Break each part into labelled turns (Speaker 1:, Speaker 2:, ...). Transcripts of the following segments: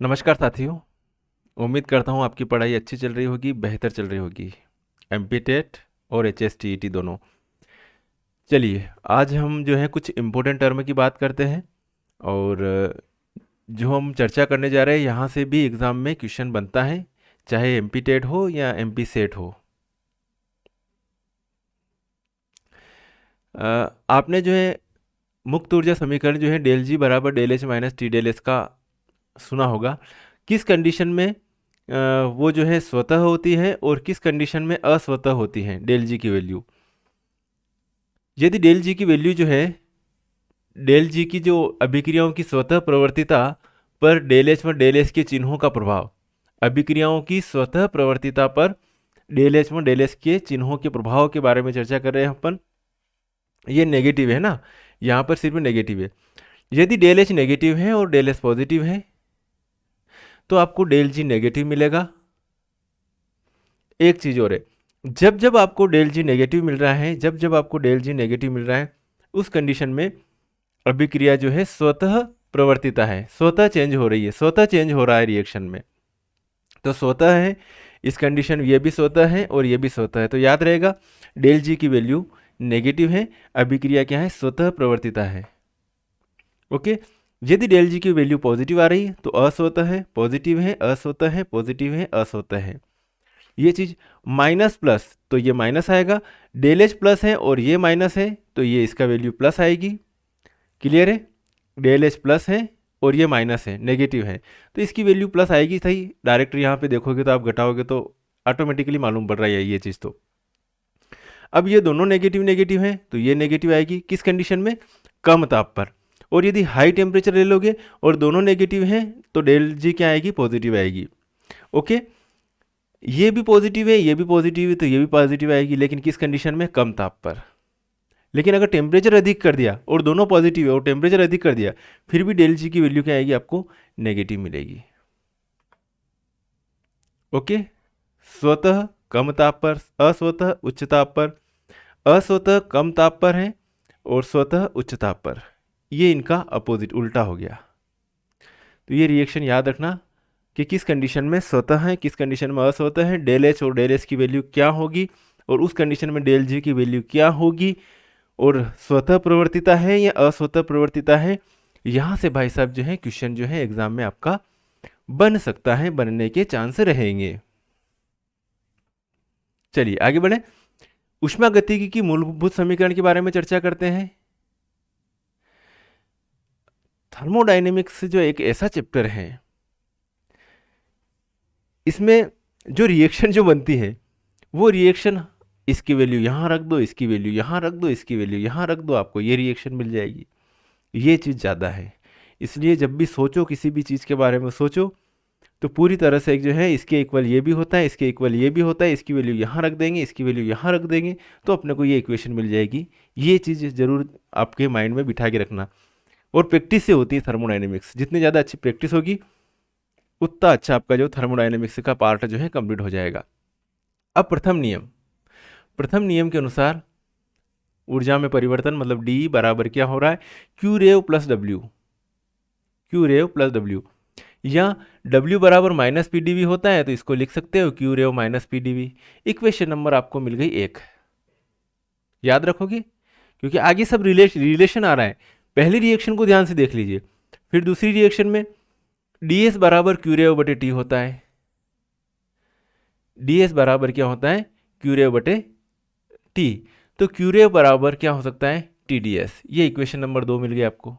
Speaker 1: नमस्कार साथियों। उम्मीद करता हूँ आपकी पढ़ाई अच्छी चल रही होगी, बेहतर चल रही होगी। एमपीटेट और एचएसटीईटी दोनों। चलिए, आज हम जो है कुछ इम्पोर्टेंट टर्म की बात करते हैं। और जो हम चर्चा करने जा रहे हैं यहाँ से भी एग्ज़ाम में क्वेश्चन बनता है, चाहे एमपीटेट हो या एमपी सेट हो। आपने जो है मुक्त ऊर्जा समीकरण जो है डेल जी बराबर del H minus T del S का सुना होगा। किस कंडीशन में वो जो है स्वतः होती है और किस कंडीशन में अस्वतः होती है डेल जी की वैल्यू। यदि डेल जी की वैल्यू जो है, डेल जी की जो अभिक्रियाओं की स्वतः प्रवर्तिता पर डेल एच व डेल एस के चिन्हों का प्रभाव, अभिक्रियाओं की स्वतः प्रवर्तिता पर डेल एच व डेल एस के चिन्हों के प्रभाव के बारे में चर्चा कर रहे हैं अपन। ये नेगेटिव है ना, यहाँ पर सिर्फ नेगेटिव है। यदि डेल एच नेगेटिव है और डेल एस पॉजिटिव है तो आपको डेल जी नेगेटिव मिलेगा। एक चीज और है, जब जब आपको डेल जी नेगेटिव मिल रहा है, जब जब आपको डेल जी नेगेटिव मिल रहा है, उस कंडीशन में अभिक्रिया जो है स्वतः प्रवर्तिता है, स्वतः चेंज हो रही है, स्वतः चेंज हो रहा है रिएक्शन में। तो स्वतः है, इस कंडीशन ये भी स्वतः है और ये भी स्वतः है। तो याद रहेगा डेल जी की वैल्यू नेगेटिव है, अभिक्रिया क्या है, स्वतः प्रवर्तिता है। ओके। यदि डेल जी की वैल्यू पॉजिटिव आ रही है तो अस्वतः है, पॉजिटिव है अस्वतः है, पॉजिटिव है अस्वतः है। ये चीज माइनस प्लस तो ये माइनस आएगा, डेल एच प्लस है और ये माइनस है तो ये इसका वैल्यू प्लस आएगी। क्लियर है, डेल एच प्लस है और ये माइनस है, नेगेटिव है, तो इसकी वैल्यू प्लस आएगी। सही, डायरेक्ट यहाँ पे देखोगे तो आप घटाओगे तो ऑटोमेटिकली मालूम पड़ रहा है ये चीज़। तो अब ये दोनों नेगेटिव नेगेटिव हैं तो ये नेगेटिव आएगी किस कंडीशन में, कम ताप पर। और यदि हाई टेम्परेचर ले लोगे और दोनों नेगेटिव हैं तो डेल जी क्या आएगी, पॉजिटिव आएगी। ओके, ये भी पॉजिटिव है, ये भी पॉजिटिव है, तो ये भी पॉजिटिव आएगी, लेकिन किस कंडीशन में, कम ताप पर। लेकिन अगर टेम्परेचर अधिक कर दिया और दोनों पॉजिटिव है और टेम्परेचर अधिक कर दिया, फिर भी डेल जी की वैल्यू क्या आएगी, आपको नेगेटिव मिलेगी। ओके, स्वतः कम ताप पर, अस्वतः उच्च ताप पर, अस्वतः कम ताप पर है और स्वतः उच्च ताप पर, ये इनका अपोजिट उल्टा हो गया। तो ये रिएक्शन याद रखना कि किस कंडीशन में स्वतः है, किस कंडीशन में अस्वतः है, डेल एच और डेल एस की वैल्यू क्या होगी और उस कंडीशन में डेल जी की वैल्यू क्या होगी, और स्वतः प्रवर्तिता है या अस्वतः प्रवर्तिता है। यहाँ से भाई साहब जो है क्वेश्चन जो है एग्जाम में आपका बन सकता है, बनने के चांस रहेंगे। चलिए आगे बढ़े, ऊष्मागतिकी की मूलभूत समीकरण के बारे में चर्चा करते हैं। थर्मोडायनेमिक्स जो एक ऐसा चैप्टर है, इसमें जो रिएक्शन जो बनती है, वो रिएक्शन इसकी वैल्यू यहाँ रख दो, इसकी वैल्यू यहाँ रख दो, इसकी वैल्यू यहाँ रख दो, आपको ये रिएक्शन मिल जाएगी। ये चीज़ ज़्यादा है, इसलिए जब भी सोचो किसी भी चीज़ के बारे में सोचो तो पूरी तरह से जो है इसके इक्वल ये भी होता है, इसके इक्वल ये भी होता है, इसकी वैल्यू यहाँ रख देंगे, इसकी वैल्यू यहाँ रख देंगे, तो अपने को ये इक्वेशन मिल जाएगी। ये चीज़ ज़रूर आपके माइंड में बिठा के रखना। और प्रैक्टिस से होती है थर्मोडायनेमिक्स, जितनी ज़्यादा अच्छी प्रैक्टिस होगी उतना अच्छा आपका जो थर्मोडायनेमिक्स का पार्ट जो है कंप्लीट हो जाएगा। अब प्रथम नियम के अनुसार ऊर्जा में परिवर्तन मतलब डी बराबर क्या हो रहा है, Q rev plus W, Q rev plus W, या W बराबर माइनस पी डी वी होता है तो इसको लिख सकते हो Q rev minus P D V. Equation number आपको मिल गई 1, याद रखोगे क्योंकि आगे सब रिलेशन आ रहा है। पहली रिएक्शन को ध्यान से देख लीजिए, फिर दूसरी रिएक्शन में डी एस बराबर क्यू रेव बटे टी होता है, डी एस बराबर क्या होता है, क्यू रेव बटे टी, तो क्यू रेव बराबर क्या हो सकता है, टी डी एस। ये इक्वेशन नंबर 2 मिल गया आपको।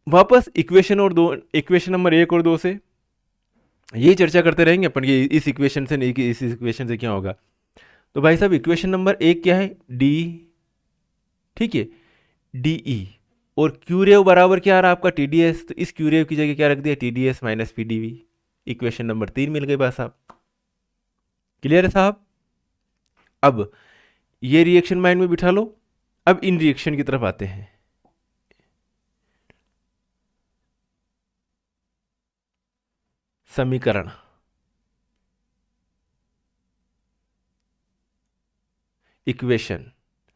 Speaker 1: वापस इक्वेशन नंबर 1 और 2 से यही चर्चा करते रहेंगे अपन कि इस इक्वेशन से नहीं कि इस इक्वेशन से क्या होगा। तो भाई साहब इक्वेशन नंबर 1 क्या है, डी, ठीक है, डी ई, और क्यू रेव बराबर क्या आ रहा है आपका, टी डी एस, तो इस क्यू रेव की जगह क्या रख दिया, T D S minus P D V. Equation number 3 मिल गई बस साहब। क्लियर है साहब। अब ये रिएक्शन माइंड में बिठा लो। अब इन रिएक्शन की तरफ आते हैं। समीकरण, इक्वेशन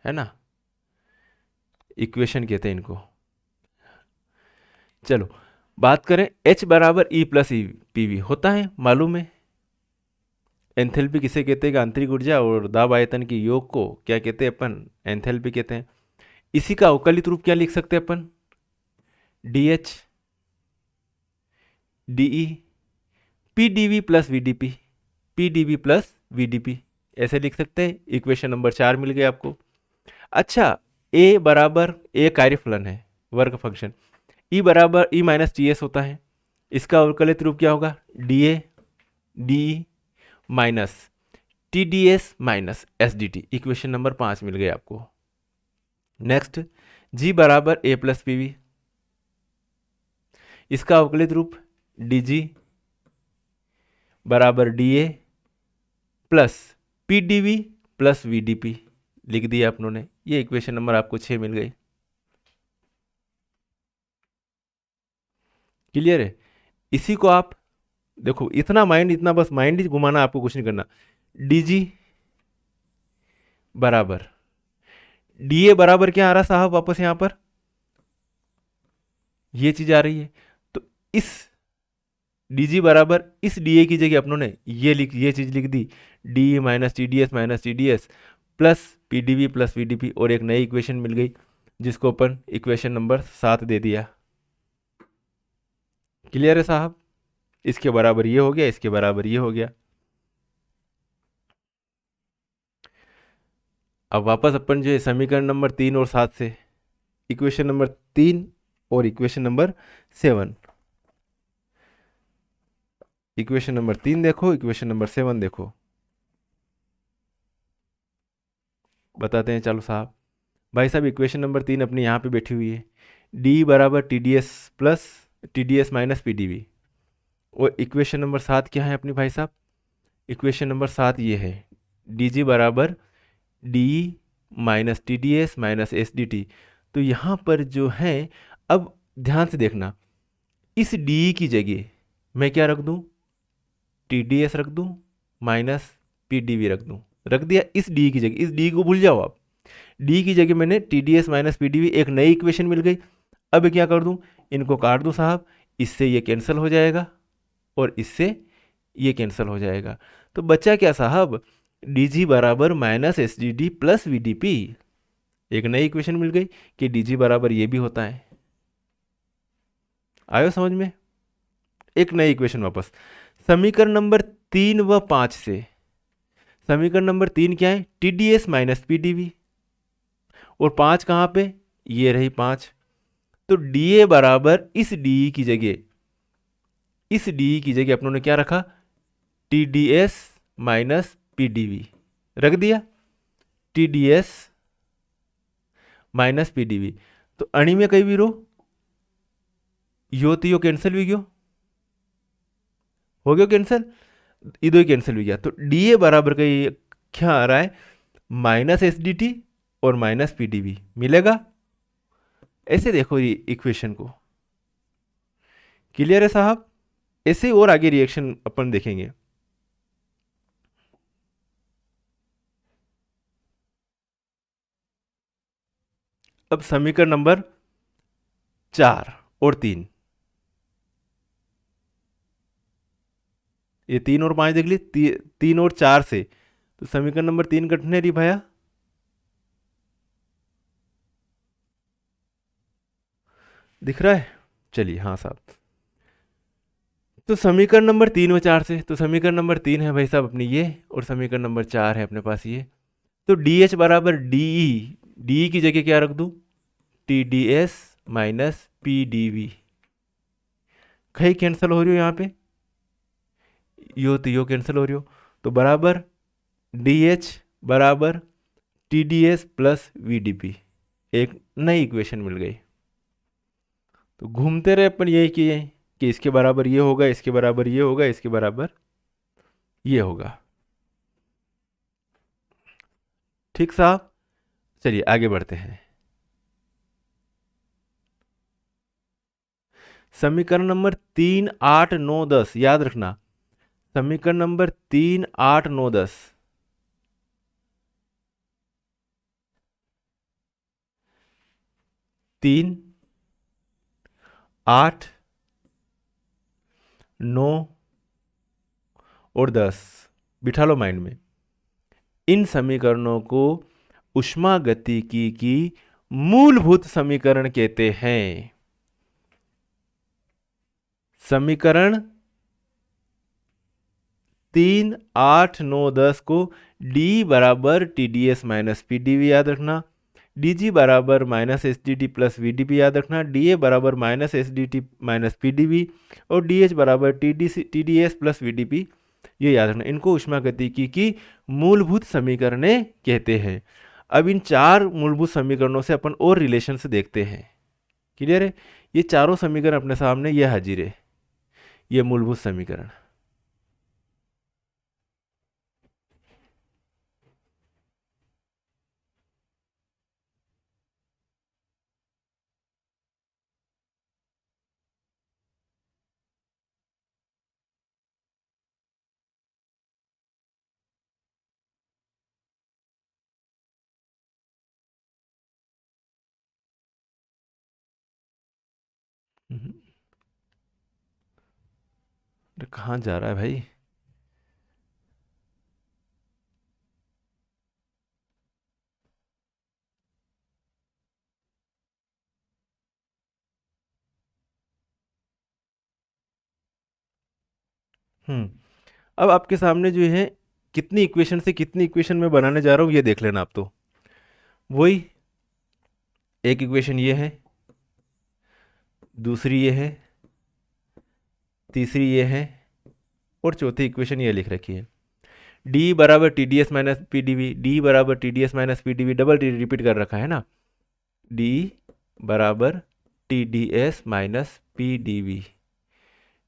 Speaker 1: है ना, इक्वेशन कहते हैं इनको। चलो बात करें H बराबर E plus E P V, होता है मालूम है। एंथैल्पी किसे कहते हैं कि आंतरिक ऊर्जा और दाब आयतन के योग को क्या कहते हैं अपन, एंथैल्पी कहते हैं। इसी का अवकलित रूप क्या लिख सकते हैं अपन, D H D E P D V plus V D P, P D V plus V D P, ऐसे लिख सकते हैं। इक्वेशन नंबर 4 मिल गया आपको। अच्छा, ए बराबर ए कार्यफलन है, वर्ग फंक्शन, ई बराबर ई माइनस टी एस होता है। इसका अवकलित रूप क्या होगा, D A D minus T D S minus S D T. Equation number 5 मिल गए आपको। नेक्स्ट, जी बराबर ए प्लस पी वी, इसका अवकलित रूप डी जी बराबर D A plus P D V plus V D P लिख दिया आप लोगों ने। ये इक्वेशन नंबर आपको 6 मिल गई। क्लियर है। इसी को आप देखो, इतना माइंड, इतना बस माइंड ही घुमाना, आपको कुछ नहीं करना। डी जी बराबर डी ए बराबर क्या आ रहा साहब, वापस यहां पर ये चीज आ रही है, तो इस डी जी बराबर इस डी ए की जगह अपनों ने ये चीज लिख दी, D minus T D S plus P D V plus V D P, और एक नई इक्वेशन मिल गई जिसको अपन इक्वेशन नंबर 7 दे दिया। क्लियर है साहब। इसके बराबर ये हो गया, इसके बराबर ये हो गया। अब वापस अपन जो है समीकरण नंबर 3 और 7 से, इक्वेशन नंबर 3 और इक्वेशन नंबर 7, इक्वेशन नंबर 3 देखो, इक्वेशन नंबर 7 देखो, बताते हैं। चलो साहब, भाई साहब इक्वेशन नंबर 3 अपनी यहाँ पे बैठी हुई है, डी बराबर T D S plus T D S minus P D V. और इक्वेशन नंबर 7 क्या है अपनी भाई साहब, इक्वेशन नंबर 7 ये है, डी जी बराबर D minus T D S minus S D T. तो यहाँ पर जो है, अब ध्यान से देखना, इस डी की जगह मैं क्या रख दूँ, टी डी एस रख दूँ माइनस पी डी वी रख दूँ। रख दिया इस डी की जगह, इस डी को भूल जाओ आप, डी की जगह मैंने T D S minus P D V, एक नई इक्वेशन मिल गई। अब क्या कर दूँ, इनको काट दूँ साहब, इससे ये कैंसिल हो जाएगा और इससे ये कैंसिल हो जाएगा। तो बच्चा क्या साहब, डी जी बराबर minus S D D plus V D P. एक नई इक्वेशन मिल गई कि डी जी बराबर ये भी होता है। आयो समझ में। एक नई इक्वेशन वापस, समीकरण नंबर 3 व 5 से, समीकरण नंबर 3 क्या है, T D S minus P D V, और 5 कहाँ पे, ये रही 5। तो डी ए बराबर इस डी की जगह, इस डी की जगह अपनों ने क्या रखा, T D S minus P D V रख दिया, T D S minus P D V. तो अणी में कई भी रो यो तो यो कैंसिल भी गयो, हो गयो कैंसिल, इधर ही कैंसिल भी गया। तो डी ए बराबर का ये क्या आ रहा है, माइनस एस डी टी और माइनस पी डी वी मिलेगा। ऐसे देखो ये इक्वेशन को। क्लियर है साहब। ऐसे और आगे रिएक्शन अपन देखेंगे। अब समीकरण नंबर 4 और 3, ये 3 और 5 देख ली, 3 और 4 से, तो समीकरण नंबर 3 कटने रही भाया, दिख रहा है। चलिए हाँ साहब, तो समीकरण नंबर 3 व 4 से, तो समीकरण नंबर 3 है भाई साहब अपनी ये, और समीकरण नंबर 4 है अपने पास ये। तो डी एच बराबर डी ई, डी की जगह क्या रख दूं, T D S minus P D V, कहीं कैंसिल हो रही हो यहाँ पे, यो तो यो कैंसिल हो रही हो, तो बराबर डी एच बराबर T D S plus V D P, एक नई इक्वेशन मिल गई। तो घूमते रहे अपन यही किए कि इसके बराबर ये होगा, इसके बराबर ये होगा, इसके बराबर ये होगा। ठीक साहब। चलिए आगे बढ़ते हैं। समीकरण नंबर 3, 8, 9, 10 याद रखना, समीकरण नंबर 3, 8, 9, 10, 3, 8, 9 और 10 बिठा लो माइंड में। इन समीकरणों को ऊष्मागतिकी की मूलभूत समीकरण कहते हैं। समीकरण 3, 8, 9, 10 को d बराबर TdS माइनस PdV याद रखना, dg बराबर माइनस SdT प्लस VdP याद रखना, dA बराबर माइनस SdT माइनस PdV और dH बराबर TdS प्लस VdP ये याद रखना। इनको ऊष्मागतिकी की मूलभूत समीकरणें कहते हैं। अब इन 4 मूलभूत समीकरणों से अपन और रिलेशन से देखते हैं। क्लियर है? ये चारों समीकरण अपने सामने ये हाजिर है, ये मूलभूत समीकरण। कहाँ जा रहा है भाई? अब आपके सामने जो है कितनी इक्वेशन से कितनी इक्वेशन में बनाने जा रहा हूँ ये देख लेना आप। तो वही एक इक्वेशन ये है, दूसरी ये है, तीसरी ये है और चौथी इक्वेशन ये लिख रखी है। d बराबर TdS माइनस PdV, d बराबर TdS minus PdV, double repeat कर रखा है ना, d बराबर TdS माइनस PdV,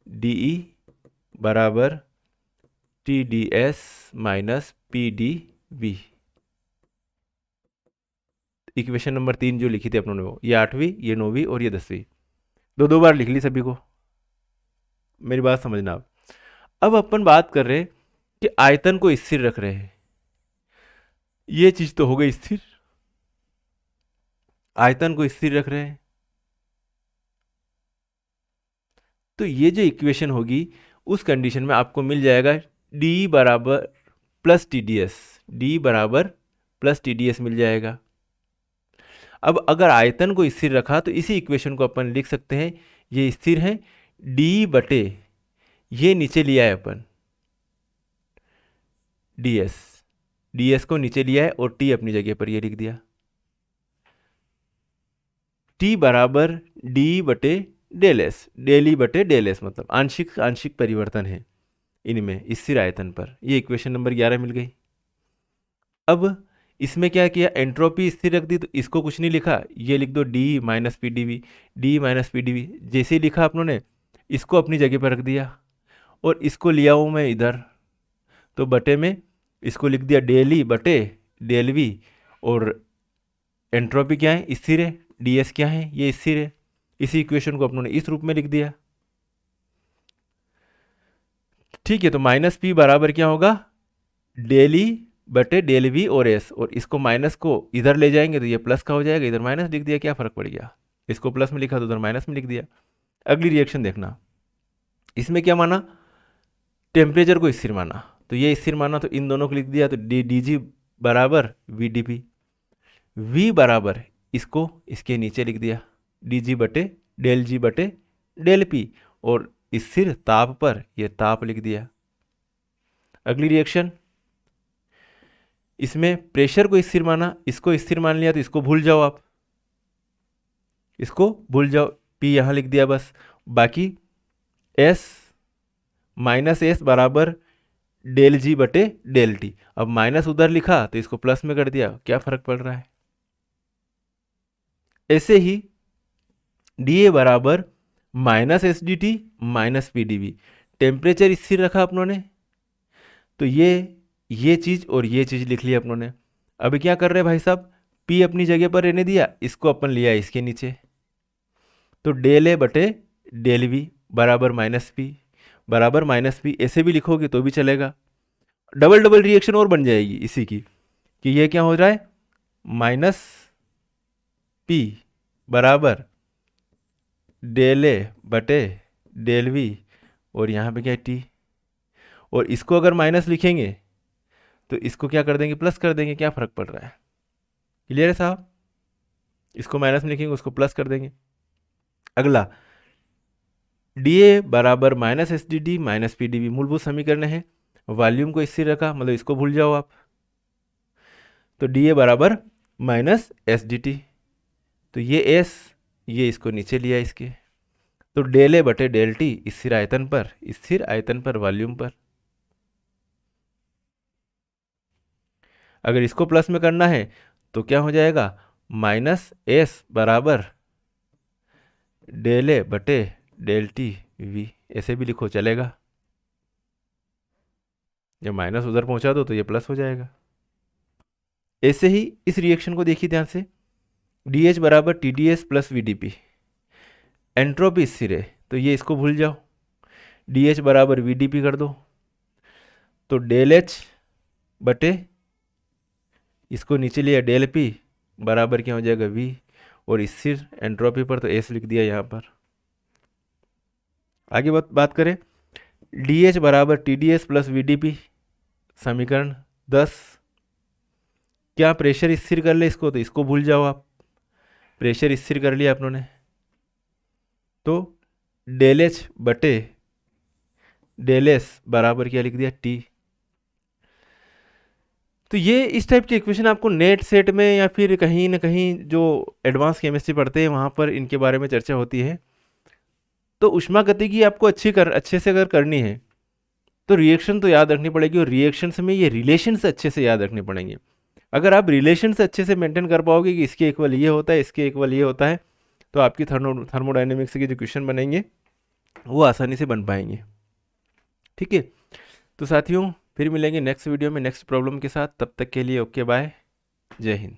Speaker 1: dE बराबर TdS minus PdV। Equation number 3 जो लिखी थी अपनों ने वो, ये 8वीं, ये 9वीं और ये 10वीं, दो बार लिख ली सभी को। मेरी बात समझना आप। अब अपन बात कर रहे हैं कि आयतन को स्थिर रख रहे हैं। ये चीज तो हो गई स्थिर, आयतन को स्थिर रख रहे हैं। तो ये जो इक्वेशन होगी उस कंडीशन में आपको मिल जाएगा d बराबर प्लस TdS, d बराबर प्लस TdS मिल जाएगा। अब अगर आयतन को स्थिर रखा तो इसी इक्वेशन को अपन लिख सकते हैं, ये स्थिर है, d बटे ये नीचे लिया है अपन ds को नीचे लिया है और t अपनी जगह पर ये लिख दिया। t बराबर d बटे डेल एस, डेल ई बटे डेल एस, मतलब आंशिक आंशिक परिवर्तन है इनमें स्थिर आयतन पर। ये इक्वेशन नंबर 11 मिल गई। अब इसमें क्या किया, एंट्रोपी स्थिर रख दी, तो इसको कुछ नहीं लिखा, ये लिख दो d minus PdV, d minus PdV जैसे ही लिखा अपनों ने, इसको अपनी जगह पर रख दिया और इसको लिया हूँ मैं इधर, तो बटे में इसको लिख दिया डेल ई बटे डेल वी, और एंट्रोपी क्या है, स्थिर है, ds क्या है, ये स्थिर है। इसी इक्वेशन को अपनों ने इस रूप में लिख दिया। ठीक है, तो माइनस पी बराबर क्या होगा, डेल ई बटे डेल वी और एस, और इसको माइनस को इधर ले जाएंगे तो ये प्लस का हो जाएगा, इधर माइनस लिख दिया, क्या फर्क पड़ गया, इसको प्लस में लिखा तो उधर माइनस में लिख दिया। अगली रिएक्शन देखना, इसमें क्या माना, टेम्परेचर को स्थिर माना, तो ये स्थिर माना तो इन दोनों को लिख दिया, तो डी जी बराबर वी डी पी, वी बराबर इसको इसके नीचे लिख दिया, डी जी बटे डेल जी बटे डेल पी, और स्थिर ताप पर यह ताप लिख दिया। अगली रिएक्शन, इसमें प्रेशर को स्थिर माना, इसको स्थिर मान लिया तो इसको भूल जाओ आप, इसको भूल जाओ, पी यहां लिख दिया बस। बाकी एस माइनस एस बराबर डेल जी बटे डेल टी, अब माइनस उधर लिखा तो इसको प्लस में कर दिया, क्या फर्क पड़ रहा है। ऐसे ही डी ए बराबर minus S D T minus P D V, temperature स्थिर रखा अपनों ने, तो ये चीज और ये चीज लिख लिया अपनों ने। अभी क्या कर रहे हैं भाई साहब, पी अपनी जगह पर रहने दिया, इसको अपन लिया इसके नीचे, तो डेल ए बटे डेल वी बराबर माइनस पी, बराबर माइनस पी, ऐसे भी लिखोगे तो भी चलेगा। डबल डबल रिएक्शन और बन जाएगी इसी की, कि ये क्या हो रहा है, माइनस पी बराबर डेल ए बटे डेल वी और यहाँ पे क्या है टी, और इसको अगर माइनस लिखेंगे तो इसको क्या कर देंगे, प्लस कर देंगे, क्या फ़र्क पड़ रहा है। क्लियर है साहब, इसको माइनस में लिखेंगे उसको प्लस कर देंगे। अगला डी ए बराबर minus S D D minus P D V मूलभूत समीकरण है, वॉल्यूम को स्थिर रखा, मतलब इसको भूल जाओ आप। तो डी ए बराबर माइनस एस डी टी, तो ये एस, ये इसको नीचे लिया इसके, तो डेल ए बटे डेल टी स्थिर आयतन पर वॉल्यूम पर। अगर इसको प्लस में करना है तो क्या हो जाएगा, माइनस एस बराबर डेल ए बटे डेल टी वी, ऐसे भी लिखो चलेगा। जब माइनस उधर पहुंचा दो तो ये प्लस हो जाएगा। ऐसे ही इस रिएक्शन को देखिए ध्यान से, डी एच बराबर T D S plus V D P, entropy स्थिर है तो ये इसको भूल जाओ, डी एच बराबर वी डी पी कर दो, तो डेल एच बटे इसको नीचे लिया डेल पी बराबर क्या हो जाएगा वी, और स्थिर एंट्रोपी पर तो एस लिख दिया यहाँ पर। आगे बात करें, डी एच बराबर T D S plus V D P, समीकरण 10, क्या प्रेशर स्थिर कर ले इसको, तो इसको भूल जाओ आप, प्रेशर स्थिर कर लिया अपनों ने, तो डेल एच बटे डेल एस बराबर क्या लिख दिया टी। तो ये इस टाइप के इक्वेशन आपको नेट सेट में या फिर कहीं ना कहीं जो एडवांस केमिस्ट्री पढ़ते हैं वहाँ पर इनके बारे में चर्चा होती है। तो ऊष्मागतिकी आपको अच्छे से अगर करनी है तो रिएक्शन तो याद रखनी पड़ेगी, और रिएक्शंस में ये रिलेशंस अच्छे से याद रखने पड़ेंगे। अगर आप रिलेशंस अच्छे से मेंटेन कर पाओगे कि इसके इक्वल ये होता है, इसके इक्वल ये होता है, तो आपकी थर्मोडाइनमिक्स के जो क्वेश्चन बनेंगे वो आसानी से बन पाएंगे। ठीक है, तो साथियों फिर मिलेंगे नेक्स्ट वीडियो में नेक्स्ट प्रॉब्लम के साथ, तब तक के लिए ओके बाय, जय हिंद।